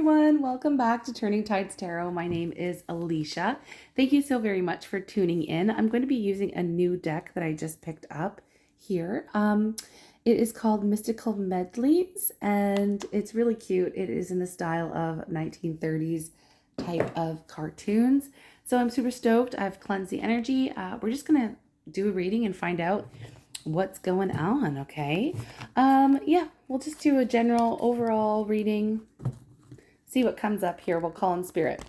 everyone, welcome back to Turning Tides Tarot. My name is Alishia. Thank you so very much for tuning in. I'm going to be using a new deck that I just picked up here. It is called Mystical Medleys, and it's really cute. It is in the style of 1930s type of cartoons. So I'm super stoked. I've cleansed the energy. We're just going to do a reading and find out what's going on, okay? Yeah, we'll just do a general overall reading. See what comes up here. We'll call on Spirit.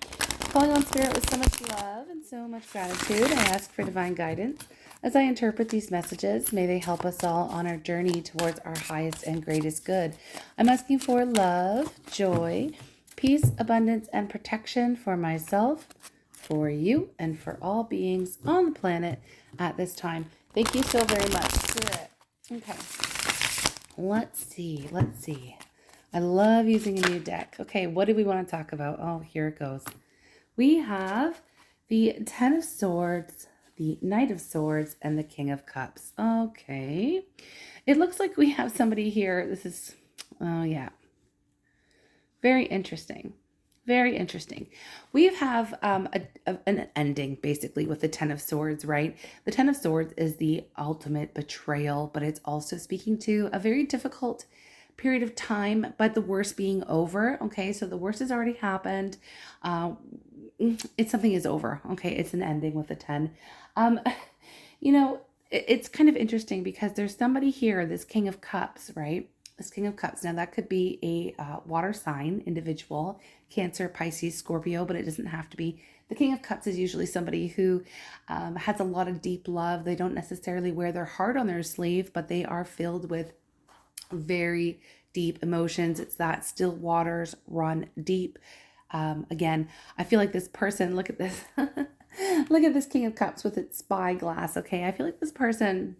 Calling on Spirit with so much love and so much gratitude, I ask for divine guidance. As I interpret these messages, may they help us all on our journey towards our highest and greatest good. I'm asking for love, joy, peace, abundance, and protection for myself, for you, and for all beings on the planet at this time. Thank you so very much, Spirit. Okay. Let's see. I love using a new deck. Okay, what do we want to talk about? Oh, here it goes. We have the Ten of Swords, the Knight of Swords, and the King of Cups. Okay. It looks like we have somebody here. This is, oh yeah. Very interesting. Very interesting. We have an ending, basically, with the Ten of Swords, right? The Ten of Swords is the ultimate betrayal, but it's also speaking to a very difficult period of time, but the worst being over, okay? So the worst has already happened. Something is over, okay? It's an ending with the 10. You know, it's kind of interesting because there's somebody here, this King of Cups, right? This King of Cups. Now, that could be a water sign individual, Cancer, Pisces, Scorpio, but it doesn't have to be. The King of Cups is usually somebody who has a lot of deep love. They don't necessarily wear their heart on their sleeve, but they are filled with very deep emotions. It's that still waters run deep. Again, I feel like this person, look at this. Look at this King of Cups with its spyglass, okay? I feel like this person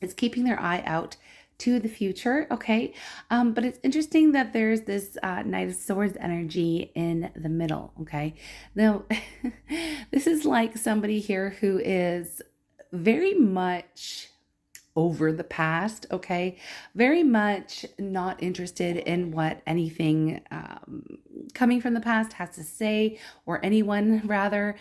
is keeping their eye out to the future, okay? But it's interesting that there's this Knight of Swords energy in the middle, okay? Now, this is like somebody here who is very much over the past, okay? Very much not interested in what anything coming from the past has to say, or anyone rather.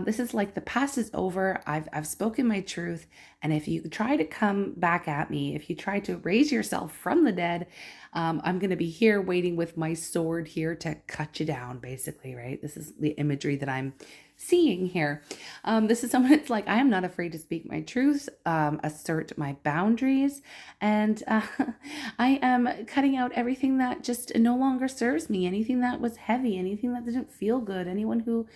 This is like the past is over. I've spoken my truth, and if you try to come back at me, if you try to raise yourself from the dead, I'm going to be here waiting with my sword here to cut you down, basically, right? This is the imagery that I'm seeing here. This is someone that's like, I am not afraid to speak my truth, assert my boundaries, and I am cutting out everything that just no longer serves me, anything that was heavy, anything that didn't feel good, anyone who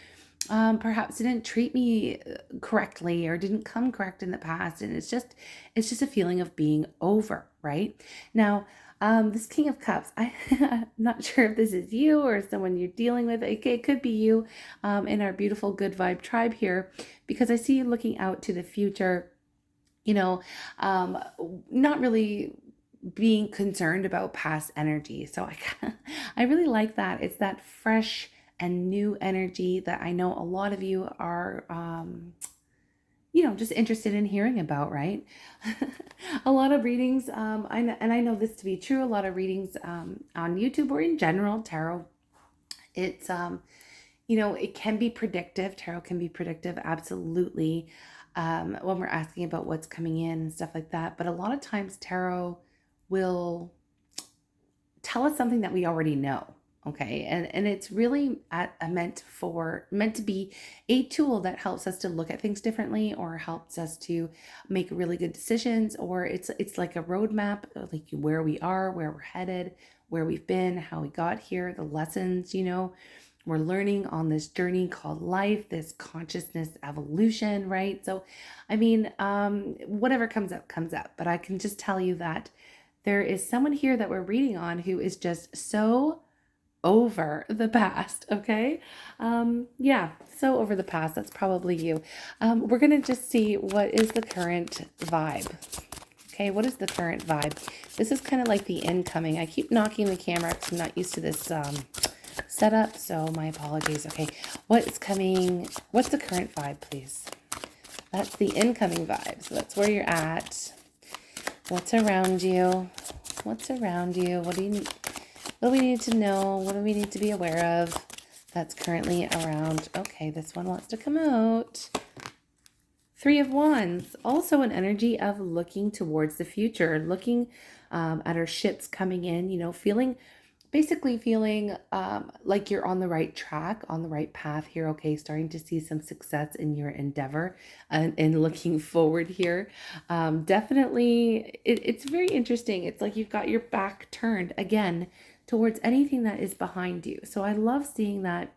perhaps didn't treat me correctly or didn't come correct in the past. And it's just a feeling of being over, right? Now, this King of Cups, I'm not sure if this is you or someone you're dealing with. It could be you in our beautiful good vibe tribe here, because I see you looking out to the future, you know, not really being concerned about past energy. So I really like that. It's that fresh and new energy that I know a lot of you are just interested in hearing about, right? A lot of readings, I know this to be true, a lot of readings on YouTube or in general, tarot, it's, it can be predictive. Tarot can be predictive, absolutely, when we're asking about what's coming in and stuff like that. But a lot of times tarot will tell us something that we already know. Okay, and it's really meant to be a tool that helps us to look at things differently, or helps us to make really good decisions, or it's like a roadmap, like where we are, where we're headed, where we've been, how we got here, the lessons, we're learning on this journey called life, this consciousness evolution, right? So, I mean, whatever comes up, but I can just tell you that there is someone here that we're reading on who is just so over the past, okay? Yeah, so over the past. That's probably you. We're going to just see what is the current vibe. Okay, what is the current vibe? This is kind of like the incoming. I keep knocking the camera because I'm not used to this setup, so my apologies. Okay, what is coming? What's the current vibe, please? That's the incoming vibe. So that's where you're at. What's around you? What's around you? What do you need? What do we need to know? What do we need to be aware of that's currently around? Okay, this one wants to come out. Three of Wands, also an energy of looking towards the future, looking at our ships coming in, you know, basically feeling like you're on the right track, on the right path here. Okay, starting to see some success in your endeavor and looking forward here. Definitely, it's very interesting. It's like you've got your back turned again towards anything that is behind you. So I love seeing that,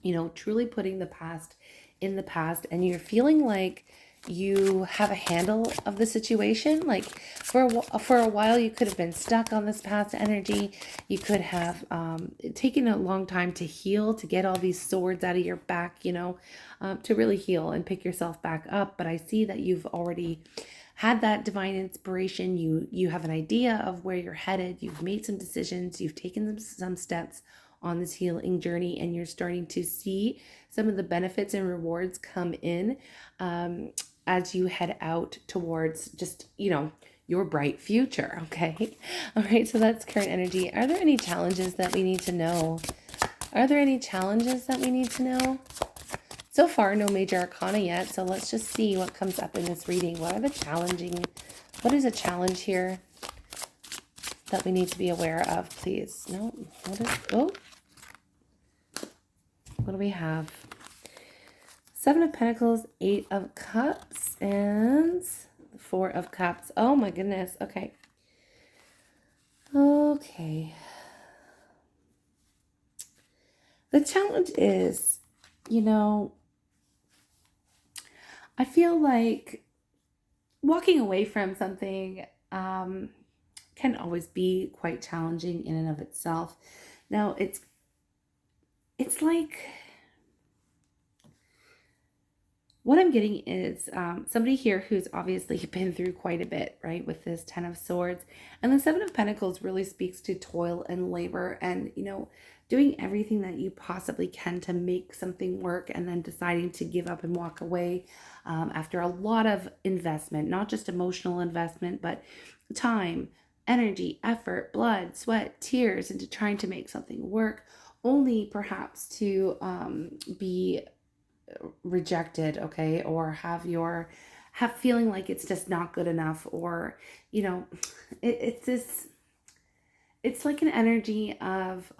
you know, truly putting the past in the past, and you're feeling like you have a handle of the situation. Like for a while you could have been stuck on this past energy. You could have taken a long time to heal, to get all these swords out of your back, you know, to really heal and pick yourself back up. But I see that you've already had that divine inspiration. You have an idea of where you're headed. You've made some decisions. You've taken some steps on this healing journey, and you're starting to see some of the benefits and rewards come in as you head out towards just, you know, your bright future. Okay. All right. So that's current energy. Are there any challenges that we need to know? Are there any challenges that we need to know? So far, no major arcana yet. So let's just see what comes up in this reading. What is a challenge here that we need to be aware of, please? No, what do we have? Seven of Pentacles, Eight of Cups, and Four of Cups. Oh my goodness. Okay. Okay. The challenge is, you know, I feel like walking away from something can always be quite challenging in and of itself. Now, it's like, what I'm getting is somebody here who's obviously been through quite a bit, right, with this Ten of Swords. And the Seven of Pentacles really speaks to toil and labor and, you know, doing everything that you possibly can to make something work, and then deciding to give up and walk away after a lot of investment, not just emotional investment, but time, energy, effort, blood, sweat, tears into trying to make something work, only perhaps to be rejected, okay, or have feeling like it's just not good enough, or, you know, it's like an energy of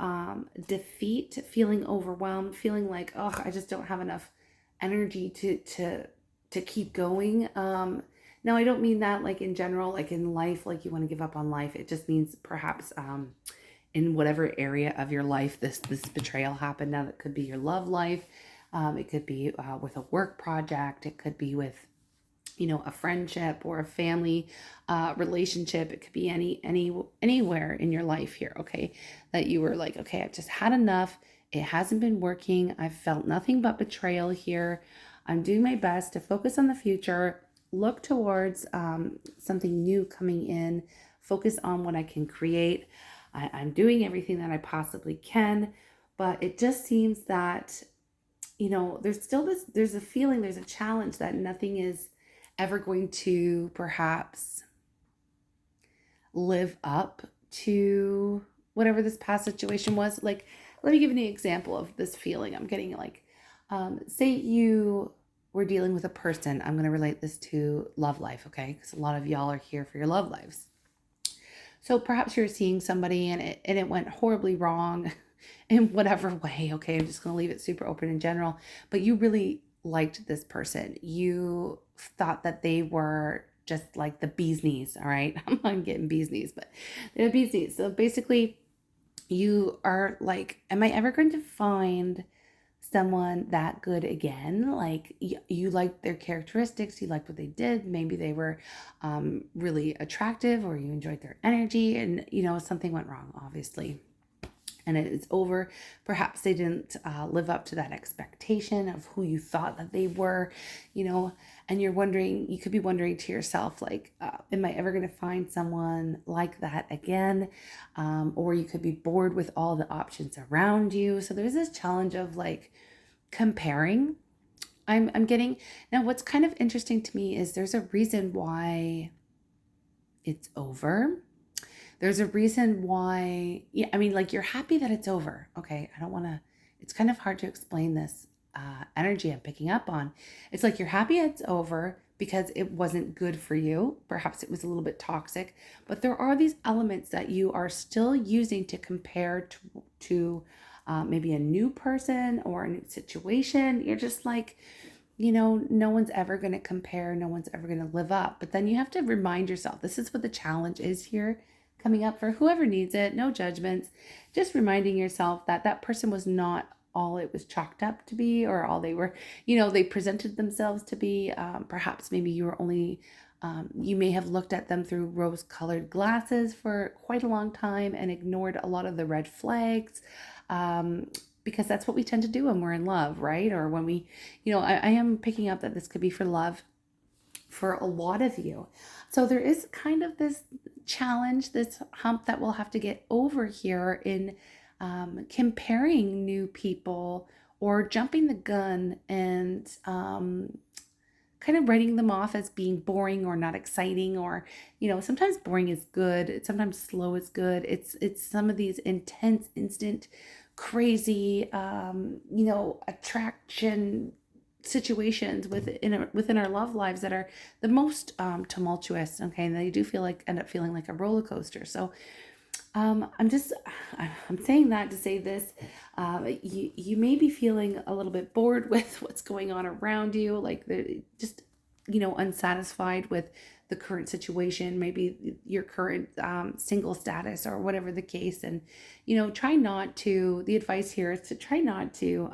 defeat, feeling overwhelmed, feeling like, oh, I just don't have enough energy to keep going. Now, I don't mean that like in general, like in life, like you want to give up on life. It just means perhaps in whatever area of your life this betrayal happened. Now, that could be your love life. It could be with a work project. It could be with, you know, a friendship or a family relationship. It could be anywhere in your life here, okay, that you were like, okay, I've just had enough. It hasn't been working. I've felt nothing but betrayal here. I'm doing my best to focus on the future, look towards something new coming in, focus on what I can create. I'm doing everything that I possibly can, but it just seems that, you know, there's a feeling, there's a challenge that nothing is ever going to perhaps live up to whatever this past situation was. Like, let me give you an example of this feeling I'm getting. Like, say you were dealing with a person. I'm going to relate this to love life, okay? Because a lot of y'all are here for your love lives. So perhaps you're seeing somebody and it went horribly wrong in whatever way, okay? I'm just going to leave it super open in general. But you really liked this person. You thought that they were just like the bee's knees, all right? I'm not getting bee's knees, but they're the bee's knees. So basically, you are like, am I ever going to find someone that good again? Like, you liked their characteristics, you liked what they did, maybe they were really attractive, or you enjoyed their energy, and, you know, something went wrong, obviously, and it is over. Perhaps they didn't live up to that expectation of who you thought that they were, you know, and you could be wondering to yourself, like, am I ever going to find someone like that again? Or you could be bored with all the options around you. So there's this challenge of like comparing. I'm getting now. What's kind of interesting to me is there's a reason why it's over. There's a reason why, yeah, I mean, like you're happy that it's over. Okay. I don't want to, it's kind of hard to explain this energy I'm picking up on. It's like you're happy it's over because it wasn't good for you. Perhaps it was a little bit toxic, but there are these elements that you are still using to compare to maybe a new person or a new situation. You're just like, no one's ever going to compare. No one's ever going to live up. But then you have to remind yourself, this is what the challenge is here coming up for whoever needs it. No judgments. Just reminding yourself that that person was not all it was chalked up to be, or all they were, they presented themselves to be. Perhaps maybe you were only, you may have looked at them through rose-colored glasses for quite a long time and ignored a lot of the red flags. Because that's what we tend to do when we're in love, right? Or when we, I am picking up that this could be for love for a lot of you. So there is kind of this challenge, this hump that we'll have to get over here in comparing new people or jumping the gun and kind of writing them off as being boring or not exciting, or sometimes boring is good, sometimes slow is good. It's some of these intense, instant, crazy attraction situations within our love lives that are the most tumultuous, okay, and they do end up feeling like a roller coaster. So I'm saying that to say this. You may be feeling a little bit bored with what's going on around you, like just unsatisfied with the current situation, maybe your current single status or whatever the case. And try not to. The advice here is to try not to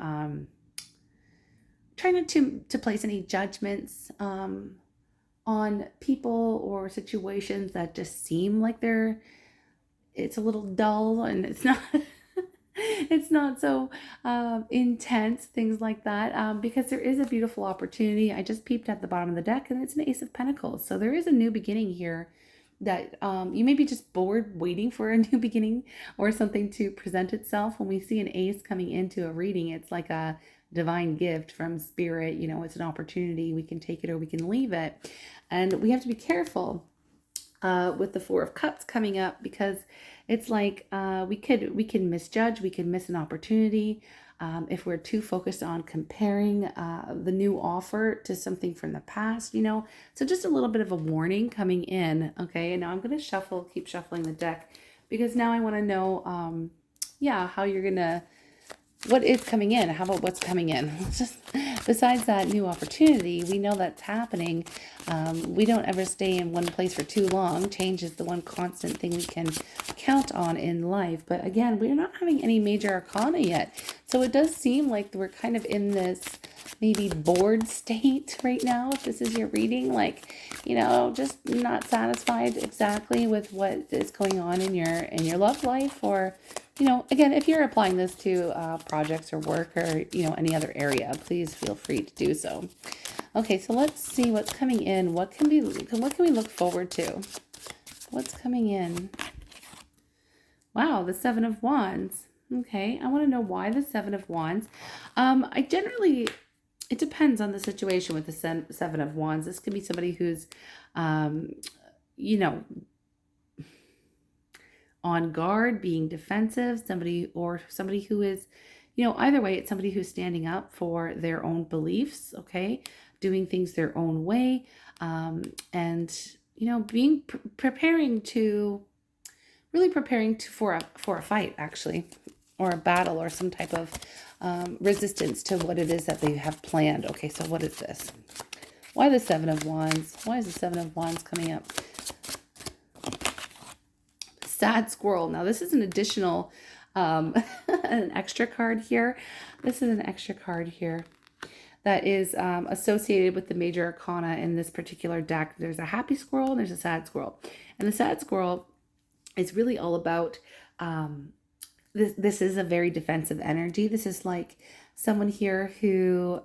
place any judgments on people or situations that just seem like it's a little dull, and it's not it's not so intense, things like that, because there is a beautiful opportunity. I just peeped at the bottom of the deck, and it's an Ace of Pentacles. So there is a new beginning here that you may be just bored waiting for a new beginning or something to present itself. When we see an ace coming into a reading, it's like a divine gift from spirit. It's an opportunity. We can take it or we can leave it. And we have to be careful with the Four of Cups coming up, because it's like we could misjudge, we could miss an opportunity if we're too focused on comparing the new offer to something from the past. So just a little bit of a warning coming in. Okay, and now I'm going to keep shuffling the deck, because now I want to know how you're gonna, what is coming in. How about what's coming in? Just besides that new opportunity, we know that's happening. We don't ever stay in one place for too long. Change is the one constant thing we can count on in life. But again, we're not having any major arcana yet. So it does seem like we're kind of in this maybe bored state right now. If this is your reading, like, just not satisfied exactly with what is going on in your love life, or again, if you're applying this to projects or work or, any other area, please feel free to do so. Okay, so let's see what's coming in. What can we look forward to? What's coming in? Wow, the Seven of Wands. Okay, I want to know why the Seven of Wands. It depends on the situation with the Seven of Wands. This could be somebody who's, on guard, being defensive, somebody who is, either way, it's somebody who's standing up for their own beliefs, okay, doing things their own way, and being preparing for a fight, actually, or a battle, or some type of resistance to what it is that they have planned. Okay, so what is this? Why the Seven of Wands? Why is the Seven of Wands coming up? Sad squirrel. Now this is an additional, an extra card here. This is an extra card here that is associated with the major arcana in this particular deck. There's a happy squirrel and there's a sad squirrel. And the sad squirrel is really all about, this is a very defensive energy. This is like someone here who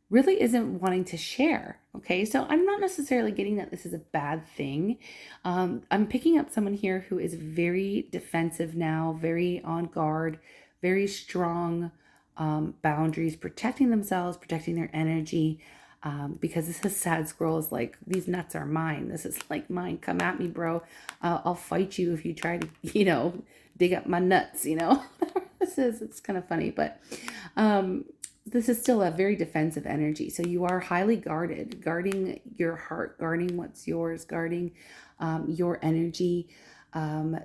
really isn't wanting to share. Okay, so I'm not necessarily getting that this is a bad thing. I'm picking up someone here who is very defensive now, very on guard, very strong boundaries, protecting themselves, protecting their energy. because this is sad squirrels like, these nuts are mine. This is like mine. Come at me, bro. I'll fight you if you try to, dig up my nuts, this is, it's kind of funny, but this is still a very defensive energy. So you are highly guarded, guarding your heart, guarding what's yours, guarding your energy.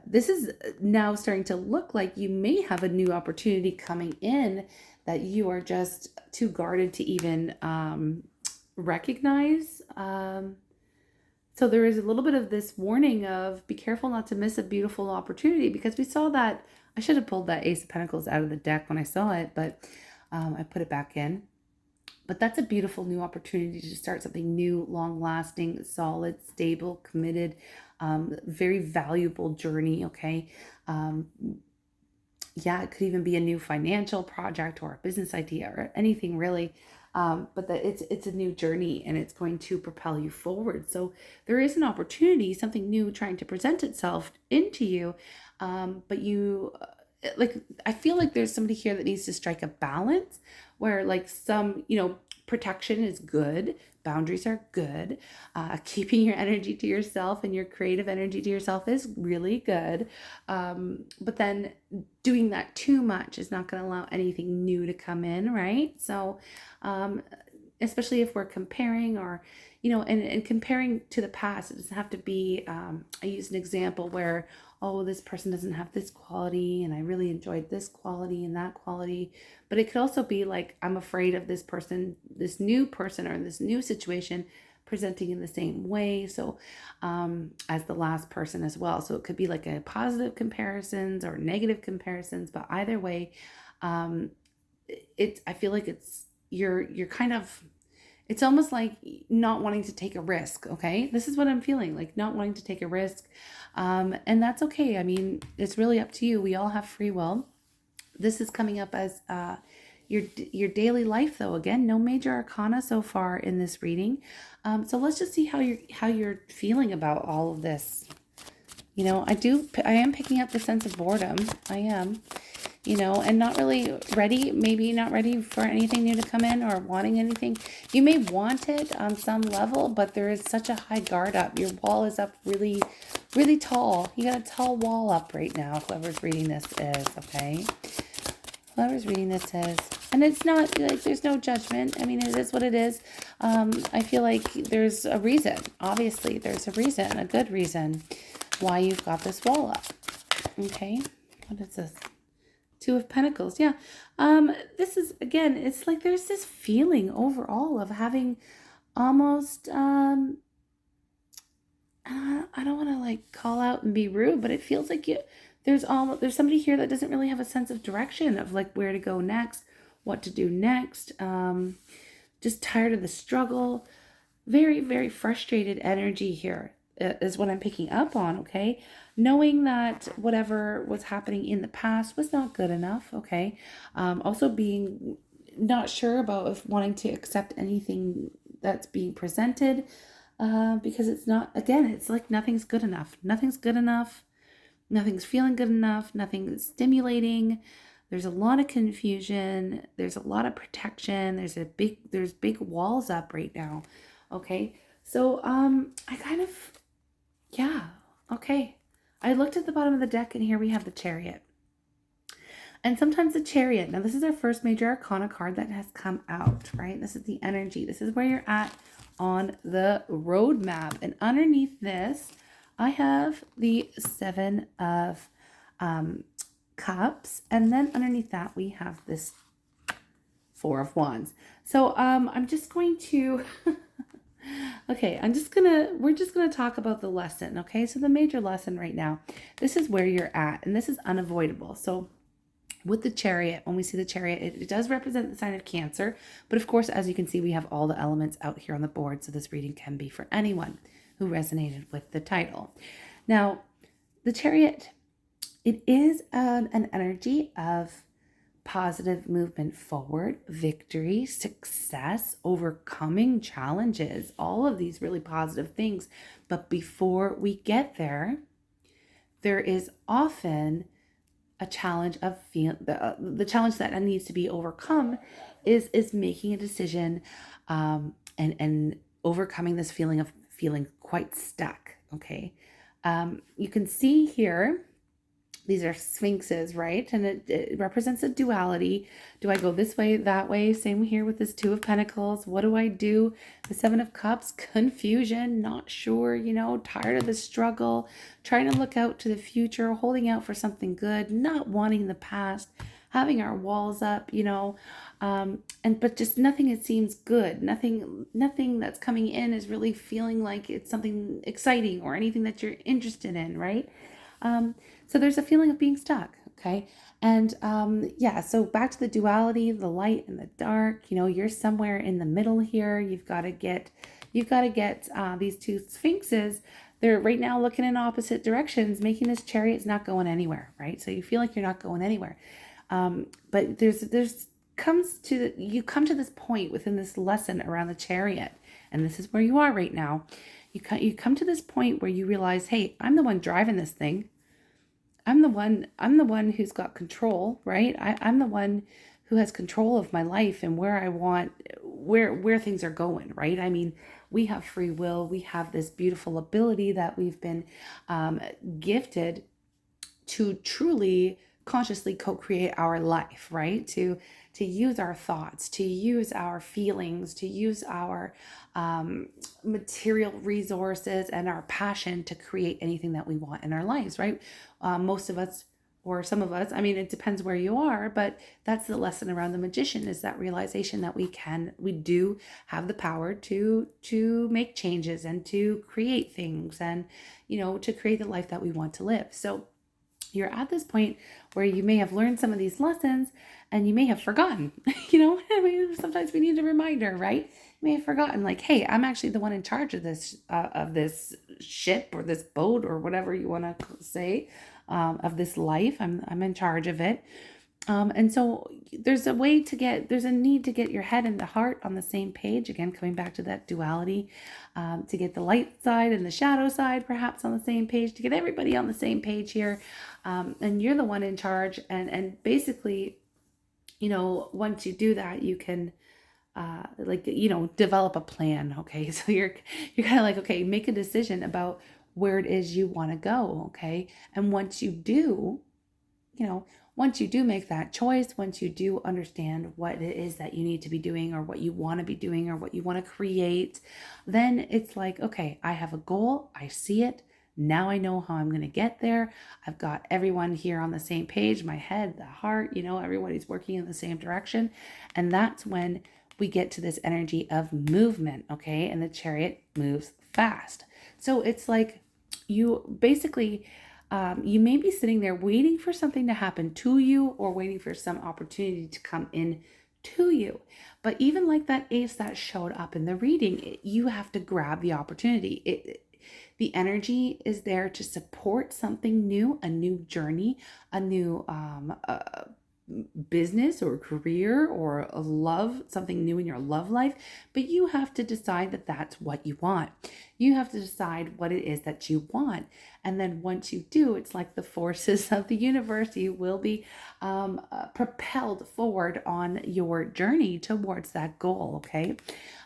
This is now starting to look like you may have a new opportunity coming in that you are just too guarded to even recognize. So there is a little bit of this warning of be careful not to miss a beautiful opportunity, because we saw that. I should have pulled that Ace of Pentacles out of the deck when I saw it, but I put it back in. But that's a beautiful new opportunity to start something new, long-lasting, solid, stable, committed, very valuable journey, okay? Yeah, it could even be a new financial project or a business idea or anything really. But that it's a new journey and it's going to propel you forward. So there is an opportunity, something new trying to present itself into you. But you, like, I feel like there's somebody here that needs to strike a balance where, like, some, protection is good. Boundaries are good. Keeping your energy to yourself and your creative energy to yourself is really good. But then doing that too much is not going to allow anything new to come in, right? So, especially if we're comparing or, and comparing to the past, it doesn't have to be, I use an example where, oh, this person doesn't have this quality and I really enjoyed this quality and that quality. But it could also be like, I'm afraid of this person, this new person or this new situation presenting in the same way. So as the last person as well. So it could be like a positive comparisons or negative comparisons, but either way, I feel like you're kind of, it's almost like not wanting to take a risk. Okay. This is what I'm feeling, like not wanting to take a risk. And that's okay. I mean, it's really up to you. We all have free will. This is coming up as your daily life, though. Again, no major arcana so far in this reading. So let's just see how you're feeling about all of this. I am picking up the sense of boredom. I am, and not really ready, maybe not ready for anything new to come in or wanting anything. You may want it on some level, but there is such a high guard up. Your wall is up really, really tall. You got a tall wall up right now, whoever's reading this is, okay? Whoever's reading this is. And it's not, like, there's no judgment. I mean, it is what it is. I feel like there's a reason. Obviously, there's a reason, a good reason why you've got this wall up. Okay? What is this? Two of Pentacles. Yeah. This is, again, it's like there's this feeling overall of having almost, I don't want to like call out and be rude, but it feels like there's somebody here that doesn't really have a sense of direction of like where to go next, what to do next. Just tired of the struggle. Very, very frustrated energy here is what I'm picking up on, okay? Knowing that whatever was happening in the past was not good enough, okay? Also being not sure about if wanting to accept anything that's being presented, because it's not, again, it's like nothing's good enough. Nothing's good enough. Nothing's feeling good enough. Nothing's stimulating. There's a lot of confusion. There's a lot of protection. There's big walls up right now. Okay. So, I kind of, yeah. Okay. I looked at the bottom of the deck and here we have the Chariot. And sometimes the Chariot, now this is our first major arcana card that has come out, right? This is the energy. This is where you're at on the roadmap. And underneath this, I have the Seven of Cups. And then underneath that, we have this Four of Wands. So I'm just going to... Okay, we're just gonna talk about the lesson, okay? So the major lesson right now, this is where you're at, and this is unavoidable. So with the Chariot, when we see the Chariot, it does represent the sign of Cancer, but of course, as you can see, we have all the elements out here on the board, so this reading can be for anyone who resonated with the title. Now, the Chariot, it is an energy of positive movement forward, victory, success, overcoming challenges, all of these really positive things. But before we get there, there is often a challenge of the challenge that needs to be overcome is making a decision, and overcoming this feeling of feeling quite stuck. Okay. You can see here, these are sphinxes, right? And it represents a duality. Do I go this way, that way? Same here with this Two of Pentacles. What do I do? The Seven of Cups, confusion, not sure, tired of the struggle, trying to look out to the future, holding out for something good, not wanting the past, having our walls up, but just nothing, it seems good. Nothing that's coming in is really feeling like it's something exciting or anything that you're interested in, right? So there's a feeling of being stuck, okay? And yeah, so back to the duality, the light and the dark, you're somewhere in the middle here. You've got to get these two sphinxes. They're right now looking in opposite directions, making this chariot's not going anywhere, right? So you feel like you're not going anywhere. But you come to this point within this lesson around the chariot, and this is where you are right now. You come to this point where you realize, hey, I'm the one driving this thing. I'm the one who's got control, right? I'm the one who has control of my life and where I want, where things are going, right? I mean, we have free will. We have this beautiful ability that we've been gifted to truly consciously co-create our life, right? To use our thoughts, to use our feelings, to use our material resources and our passion to create anything that we want in our lives, right? Most of us, or some of us, I mean, it depends where you are, but that's the lesson around the magician, is that realization that we do have the power to make changes and to create things and, to create the life that we want to live. So you're at this point where you may have learned some of these lessons and you may have forgotten, I mean, sometimes we need a reminder, right? You may have forgotten, like, hey, I'm actually the one in charge of this ship or this boat or whatever you want to say, of this life. I'm in charge of it. And so there's a need to get your head and the heart on the same page. Again, coming back to that duality, to get the light side and the shadow side perhaps on the same page, to get everybody on the same page here. And you're the one in charge. And basically, once you do that, you can, develop a plan. Okay. So you're kind of like, okay, make a decision about where it is you want to go. Okay. And once you do make that choice, once you do understand what it is that you need to be doing or what you want to be doing or what you want to create, then it's like, okay, I have a goal. I see it. Now I know how I'm going to get there. I've got everyone here on the same page, my head, the heart, everybody's working in the same direction. And that's when we get to this energy of movement, okay? And the chariot moves fast. So it's like you basically, you may be sitting there waiting for something to happen to you or waiting for some opportunity to come in to you. But even like that ace that showed up in the reading, you have to grab the opportunity. The energy is there to support something new, a new journey, a new business or career or a love, something new in your love life. But you have to decide that that's what you want. You have to decide what it is that you want. And then once you do, it's like the forces of the universe. You will be propelled forward on your journey towards that goal, okay?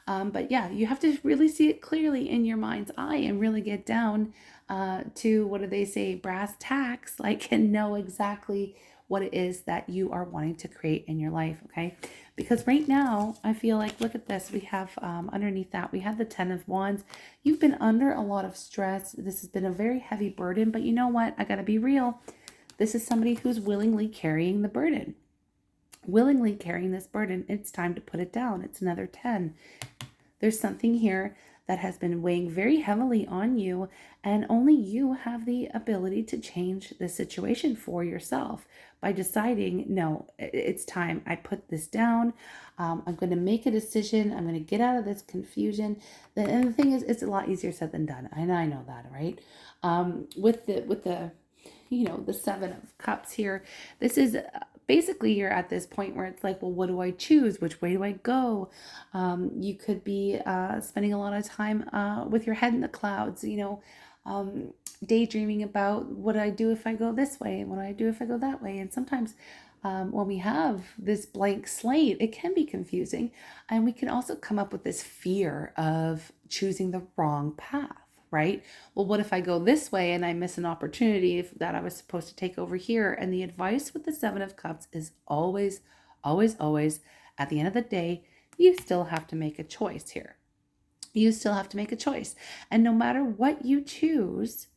But yeah, you have to really see it clearly in your mind's eye and really get down to, what do they say, brass tacks, like, and know exactly what it is that you are wanting to create in your life, okay? Because right now, I feel like, look at this. We have underneath that, we have the 10 of Wands. You've been under a lot of stress. This has been a very heavy burden, but you know what? I got to be real. This is somebody who's willingly carrying the burden. Willingly carrying this burden. It's time to put it down. It's another 10. There's something here that has been weighing very heavily on you, and only you have the ability to change the situation for yourself by deciding, no, it's time. I put this down. I'm going to make a decision. I'm going to get out of this confusion. And the thing is, it's a lot easier said than done. And I know that, right? With the the 7 of Cups here, this is basically, you're at this point where it's like, well, what do I choose? Which way do I go? You could be spending a lot of time with your head in the clouds, daydreaming about what do I do if I go this way and what do I do if I go that way. And sometimes when we have this blank slate, it can be confusing. And we can also come up with this fear of choosing the wrong path, right? Well, what if I go this way and I miss an opportunity that I was supposed to take over here? And the advice with the Seven of Cups is always, always, always, at the end of the day, you still have to make a choice here. You still have to make a choice. And no matter what you choose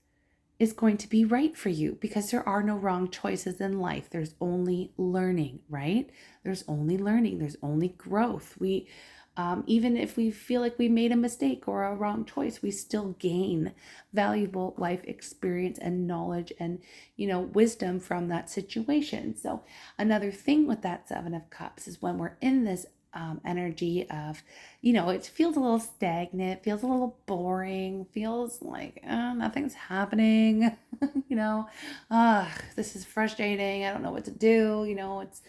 is going to be right for you, because there are no wrong choices in life. There's only learning, right? There's only learning. There's only growth. Even if we feel like we made a mistake or a wrong choice, we still gain valuable life experience and knowledge and, wisdom from that situation. So another thing with that Seven of Cups is when we're in this energy of, it feels a little stagnant, feels a little boring, feels like nothing's happening, this is frustrating. I don't know what to do. It's,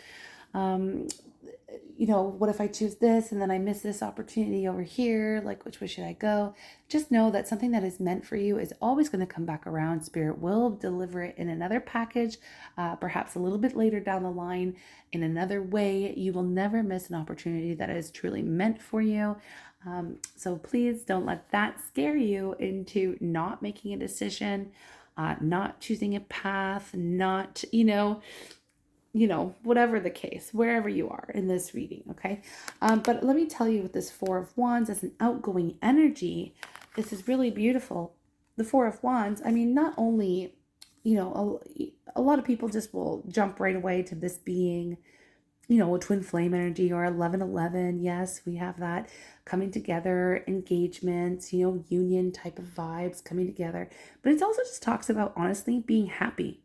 what if I choose this and then I miss this opportunity over here? Like, which way should I go? Just know that something that is meant for you is always going to come back around. Spirit will deliver it in another package, perhaps a little bit later down the line in another way. You will never miss an opportunity that is truly meant for you. So please don't let that scare you into not making a decision, not choosing a path, not, whatever the case, wherever you are in this reading, okay? But let me tell you, with this Four of Wands as an outgoing energy, this is really beautiful. The Four of Wands, I mean, not only, a lot of people just will jump right away to this being, a twin flame energy or 1111. Yes, we have that coming together, engagements, union type of vibes coming together. But it also just talks about, honestly, being happy.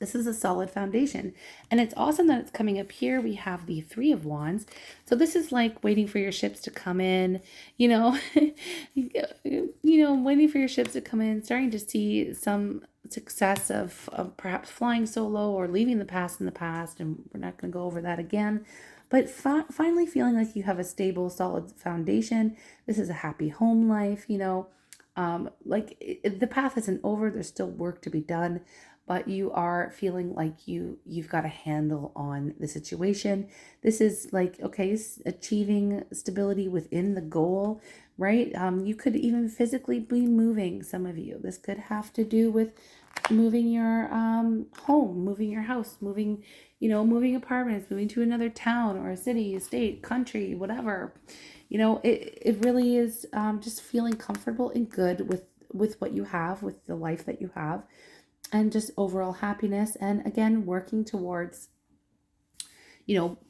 This is a solid foundation. And it's awesome that it's coming up here. We have the Three of Wands. So this is like waiting for your ships to come in, waiting for your ships to come in, starting to see some success of perhaps flying solo or leaving the past in the past. And we're not going to go over that again. But finally feeling like you have a stable, solid foundation. This is a happy home life, the path isn't over. There's still work to be done, but you are feeling like you've got a handle on the situation. This is like, okay, achieving stability within the goal, right? You could even physically be moving, some of you. This could have to do with moving your home, moving your house, moving apartments, moving to another town or a city, a state, country, whatever. It really is just feeling comfortable and good with what you have, with the life that you have, and just overall happiness. And again, working towards,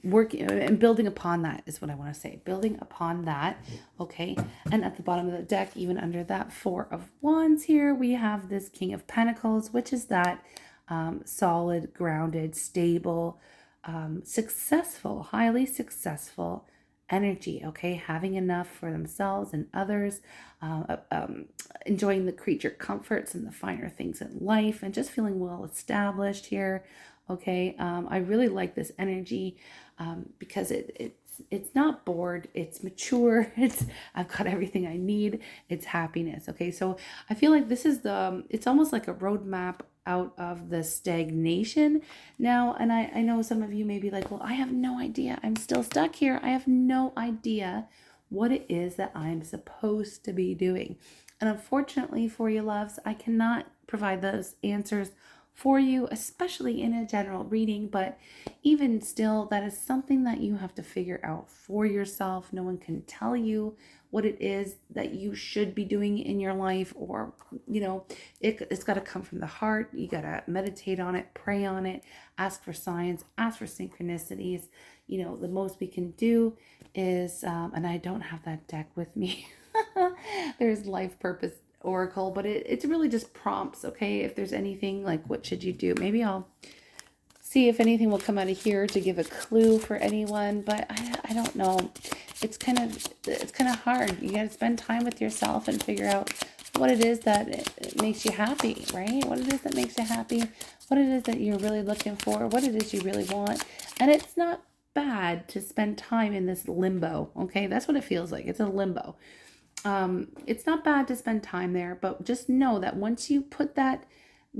working and building upon that is what I want to say. Building upon that. Okay. And at the bottom of the deck, even under that Four of Wands here, we have this King of Pentacles, which is that solid, grounded, stable, successful, highly successful energy, okay? Having enough for themselves and others, enjoying the creature comforts and the finer things in life, and just feeling well established here, okay? I really like this energy because it's not bored, it's mature, I've got everything I need, it's happiness, okay? So I feel like this is it's almost like a roadmap out of the stagnation now. And I know some of you may be like, well, I have no idea. I'm still stuck here. I have no idea what it is that I'm supposed to be doing. And unfortunately for you, loves, I cannot provide those answers for you, especially in a general reading. But even still, that is something that you have to figure out for yourself. No one can tell you what it is that you should be doing in your life, or it's got to come from the heart. You got to meditate on it, pray on it, ask for signs, ask for synchronicities. The most we can do is and I don't have that deck with me. There's Life Purpose Oracle, but it's really just prompts, okay? If there's anything like, what should you do? Maybe I'll see if anything will come out of here to give a clue for anyone, but I don't know. It's kind of hard. You got to spend time with yourself and figure out what it is that it makes you happy, right? What it is that makes you happy, what it is that you're really looking for, what it is you really want. And it's not bad to spend time in this limbo, okay? That's what it feels like. It's a limbo. It's not bad to spend time there, but just know that once you put that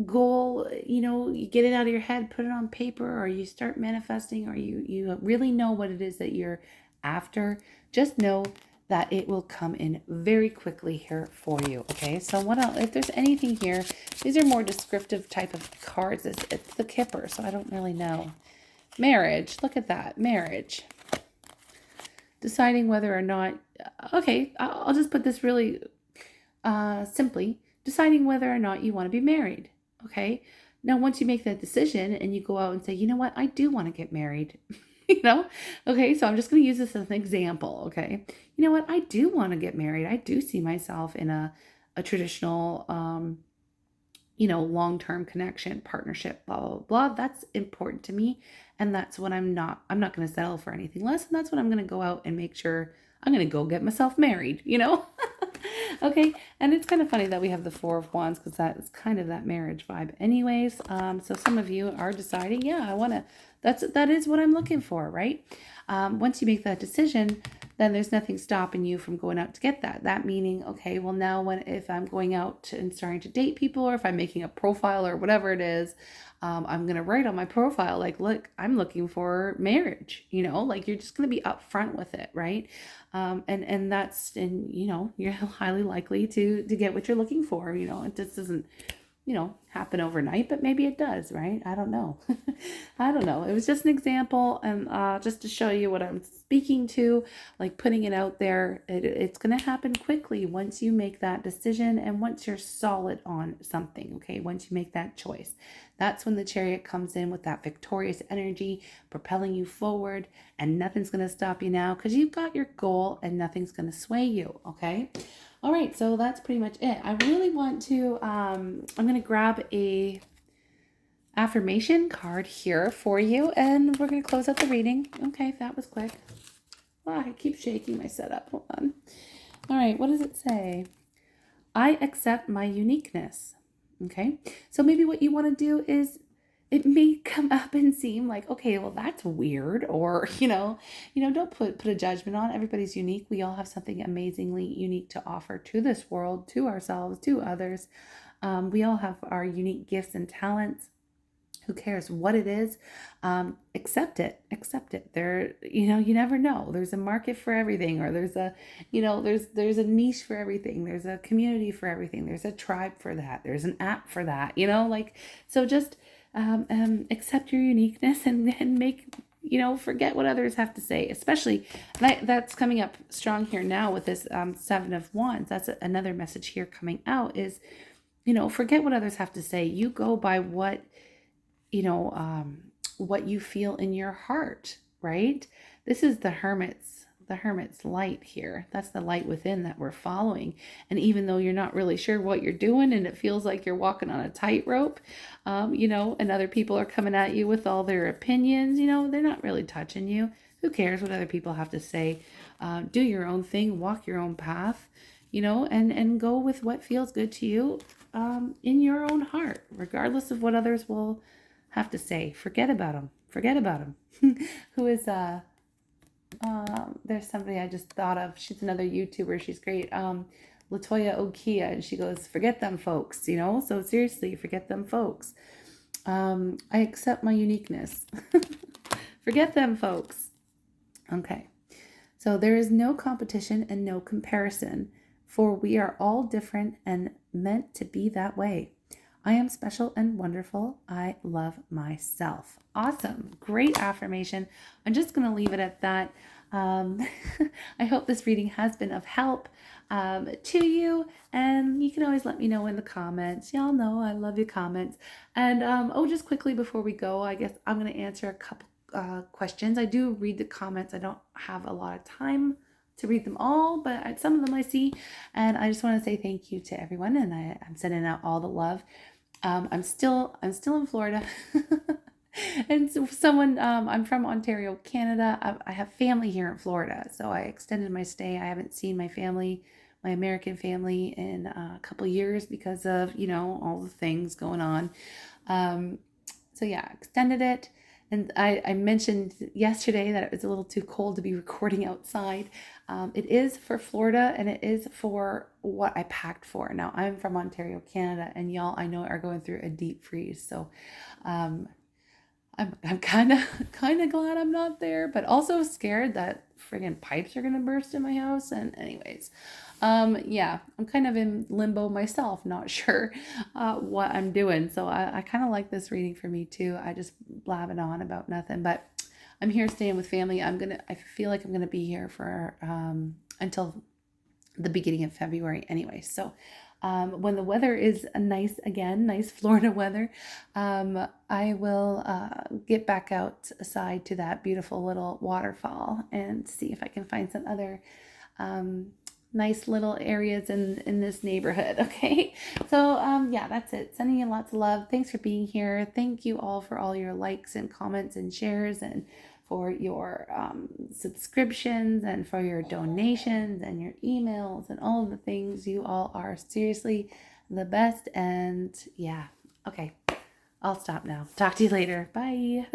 goal, you get it out of your head, put it on paper, or you start manifesting, or you really know what it is that you're after, just know that it will come in very quickly here for you. Okay, so what else, if there's anything here, these are more descriptive type of cards. It's the Kipper, so I don't really know. Marriage, look at that, marriage. Deciding whether or not, okay, I'll just put this really simply, deciding whether or not you want to be married. Okay, now once you make that decision and you go out and say, you know what, I do want to get married. Okay, so I'm just going to use this as an example. Okay, you know what, I do want to get married. I do see myself in a traditional long-term connection, partnership, blah, blah, blah. That's important to me. And that's what I'm not going to settle for anything less. And that's what I'm going to go out and make sure I'm going to go get myself married, Okay. And it's kind of funny that we have the Four of Wands, because that's kind of that marriage vibe anyways. So some of you are deciding, yeah, that is what I'm looking for, right? Once you make that decision, then there's nothing stopping you from going out to get that. That meaning, okay, well now if I'm going out and starting to date people, or if I'm making a profile or whatever it is, I'm going to write on my profile, like, look, I'm looking for marriage, like you're just going to be upfront with it, right? And you're highly likely to get what you're looking for. It just doesn't, happen overnight, but maybe it does, right? I don't know. I don't know. It was just an example, and just to show you what I'm speaking to, like putting it out there. It's going to happen quickly once you make that decision, and once you're solid on something, okay? Once you make that choice, that's when the Chariot comes in with that victorious energy, propelling you forward, and nothing's going to stop you now, because you've got your goal and nothing's going to sway you, okay? All right, so that's pretty much it. I really want to, I'm going to grab a affirmation card here for you, and we're going to close out the reading. Okay, that was quick. Wow, I keep shaking my setup. Hold on. All right, what does it say? I accept my uniqueness. Okay, so maybe what you want to do is, it may come up and seem like, okay, well, that's weird, or, don't put a judgment on. Everybody's unique. We all have something amazingly unique to offer to this world, to ourselves, to others. We all have our unique gifts and talents. Who cares what it is? Accept it. There, you never know. There's a market for everything, or there's a, there's a niche for everything. There's a community for everything. There's a tribe for that. There's an app for that, so just accept your uniqueness, and make, forget what others have to say, especially, that's coming up strong here now with this Seven of Wands. That's another message here coming out is, forget what others have to say. You go by what you feel in your heart, right? This is the Hermit's light here. That's the light within that we're following. And even though you're not really sure what you're doing, and it feels like you're walking on a tightrope, and other people are coming at you with all their opinions, they're not really touching you. Who cares what other people have to say? Do your own thing, walk your own path, and go with what feels good to you in your own heart, regardless of what others will have to say. Forget about them. Who is there's somebody I just thought of. She's another YouTuber. She's great. Latoya Okia, and she goes, forget them folks, so seriously, forget them folks. I accept my uniqueness. Forget them folks. Okay, so there is no competition and no comparison, for we are all different and meant to be that way. I am special and wonderful. I love myself. Awesome. Great affirmation. I'm just going to leave it at that. I hope this reading has been of help to you. And you can always let me know in the comments. Y'all know I love your comments. And just quickly before we go, I guess I'm going to answer a couple questions. I do read the comments. I don't have a lot of time to read them all, but some of them I see. And I just want to say thank you to everyone. And I'm sending out all the love. I'm still in Florida. And so I'm from Ontario, Canada. I have family here in Florida, so I extended my stay. I haven't seen my family, my American family, in a couple years because of, all the things going on. So yeah, extended it. And I mentioned yesterday that it was a little too cold to be recording outside. It is for Florida, and it is for what I packed for. Now, I'm from Ontario, Canada, and y'all I know are going through a deep freeze. So um, I'm kind of glad I'm not there, but also scared that friggin' pipes are gonna burst in my house. And anyways, yeah, I'm kind of in limbo myself, not sure what I'm doing. So I kind of like this reading for me too. I just blabbing on about nothing, but I'm here staying with family. I feel like I'm gonna be here for until the beginning of February anyway. So when the weather is nice again, nice Florida weather, I will get back outside to that beautiful little waterfall and see if I can find some other um, nice little areas in this neighborhood. Okay. So yeah, that's it. Sending you lots of love. Thanks for being here. Thank you all for all your likes and comments and shares, and for your subscriptions, and for your donations and your emails and all of the things. You all are seriously the best. And yeah, okay, I'll stop now. Talk to you later. Bye.